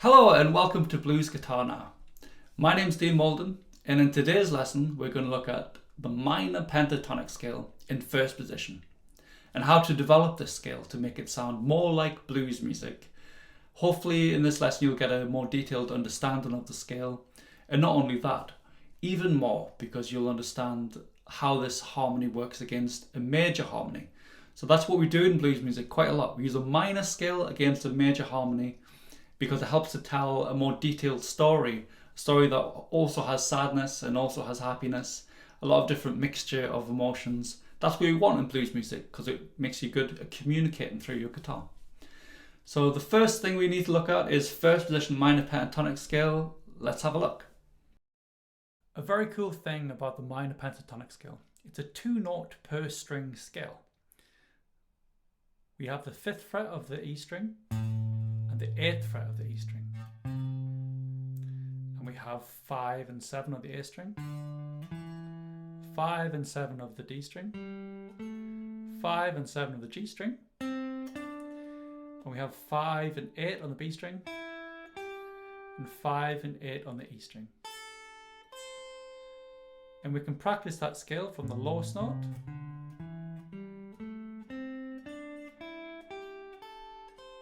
Hello and welcome to Blues Guitar Now. My name's Dean Molden, and in today's lesson we're going to look at the minor pentatonic scale in first position and how to develop this scale to make it sound more like blues music. Hopefully in this lesson you'll get a more detailed understanding of the scale, and not only that, even more because you'll understand how this harmony works against a major harmony. So that's what we do in blues music quite a lot. We use a minor scale against a major harmony because it helps to tell a more detailed story, a story that also has sadness and also has happiness, a lot of different mixture of emotions. That's what we want in blues music because it makes you good at communicating through your guitar. So the first thing we need to look at is first position minor pentatonic scale. Let's have a look. A very cool thing about the minor pentatonic scale, it's a 2-note per string scale. We have the 5th fret of the E string and the 8th fret of the E string. And we have 5 and 7 of the A string, 5 and 7 of the D string, 5 and 7 of the G string, and we have 5 and 8 on the B string, and 5 and 8 on the E string. And we can practice that scale from the lowest note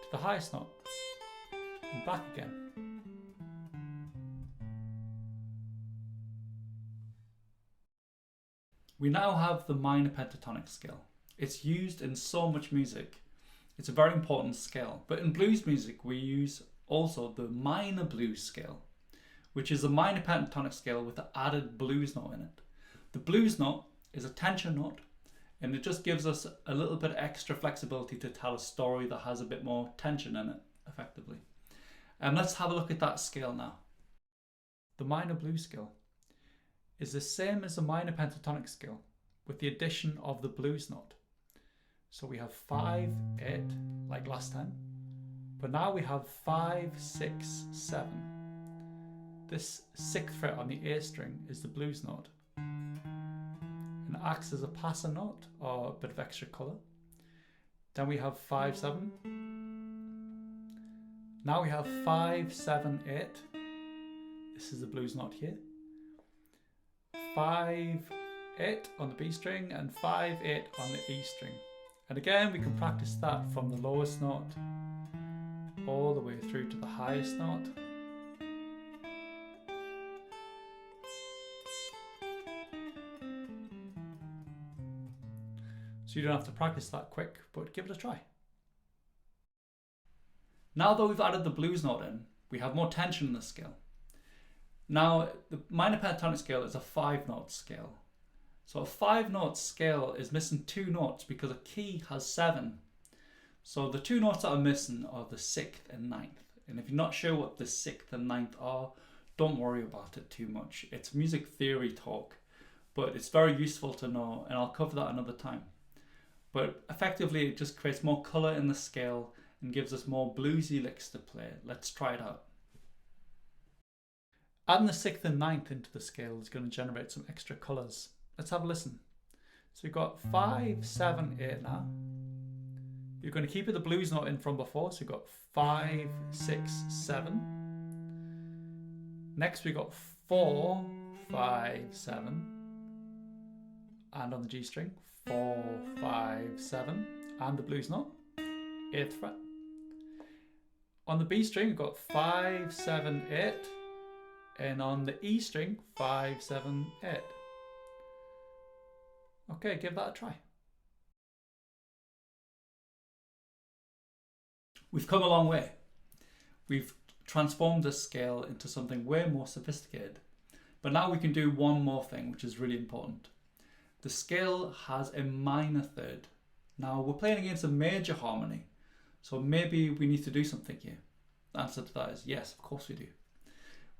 to the highest note and back again. We now have the minor pentatonic scale. It's used in so much music. It's a very important scale. But in blues music we use also the minor blues scale, which is a minor pentatonic scale with an added blues note in it. The blues note is a tension note, and it just gives us a little bit extra flexibility to tell a story that has a bit more tension in it, effectively. And let's have a look at that scale now. The minor blues scale is the same as the minor pentatonic scale with the addition of the blues note. So we have 5, 8 like last time, but now we have 5, 6, 7. This 6th fret on the A string is the blues note and acts as a passer note or a bit of extra colour. Then we have 5, 7. Now we have 5, 7, 8. This is the blues note here. 5, 8 on the B string and 5, 8 on the E string. And again we can practice that from the lowest note all the way through to the highest note. So you don't have to practice that quick, but give it a try. Now that we've added the blues note in, we have more tension in the scale. Now, the minor pentatonic scale is a 5-note scale. So a 5-note scale is missing 2 notes because a key has 7. So the 2 notes that are missing are the 6th and 9th. And if you're not sure what the 6th and 9th are, don't worry about it too much. It's music theory talk, but it's very useful to know, and I'll cover that another time. But effectively it just creates more colour in the scale and gives us more bluesy licks to play. Let's try it out. Adding the 6th and 9th into the scale is going to generate some extra colours. Let's have a listen. So we've got 5, 7, 8 now. You're going to keep the blues note in from before, so we've got 5, 6, 7. Next we've got 4, 5, 7. And on the G string, 4, 5, 7. And the blues note, 8th fret. On the B string we've got 5, 7, 8. And on the E string, 5, 7, 8. Okay, give that a try. We've come a long way. We've transformed this scale into something way more sophisticated. But now we can do one more thing, which is really important. The scale has a minor third. Now we're playing against a major harmony, so maybe we need to do something here. The answer to that is yes, of course we do.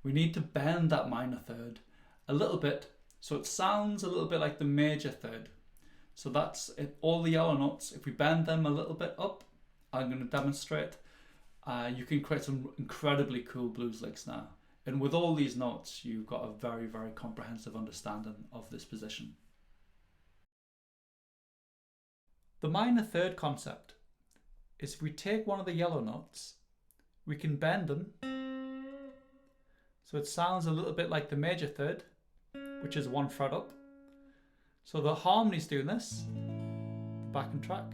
We need to bend that minor third a little bit so it sounds a little bit like the major third. So that's it. All the yellow notes, if we bend them a little bit up, I'm going to demonstrate, you can create some incredibly cool blues licks now. And with all these notes, you've got a very, very comprehensive understanding of this position. The minor third concept is if we take one of the yellow notes, we can bend them So it sounds a little bit like the major third, which is 1 fret up. So the harmony's doing this, the backing track,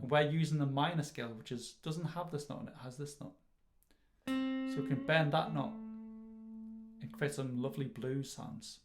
and we're using the minor scale, which doesn't have this note in it, has this note. So we can bend that note and create some lovely blues sounds.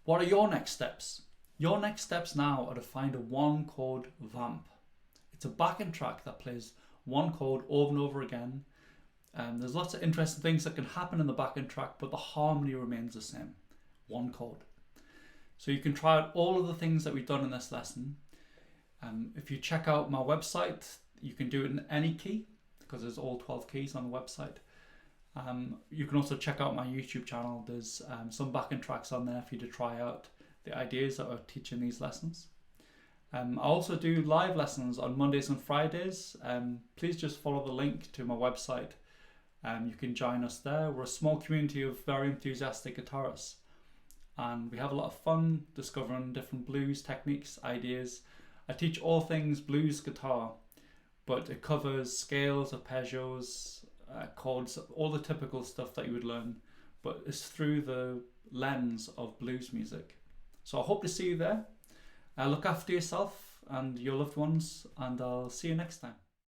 What are your next steps? Your next steps now are to find a 1 chord vamp. It's a backing track that plays 1 chord over and over again. There's lots of interesting things that can happen in the backing track, but the harmony remains the same, 1 chord. So you can try out all of the things that we've done in this lesson. If you check out my website, you can do it in any key because there's all 12 keys on the website. You can also check out my YouTube channel. There's some backing tracks on there for you to try out the ideas that I teach in these lessons. I also do live lessons on Mondays and Fridays. Please just follow the link to my website. You can join us there. We're a small community of very enthusiastic guitarists, and we have a lot of fun discovering different blues techniques, ideas. I teach all things blues guitar, but it covers scales, arpeggios, chords, all the typical stuff that you would learn, but it's through the lens of blues music. So I hope to see you there. Look after yourself and your loved ones, and I'll see you next time.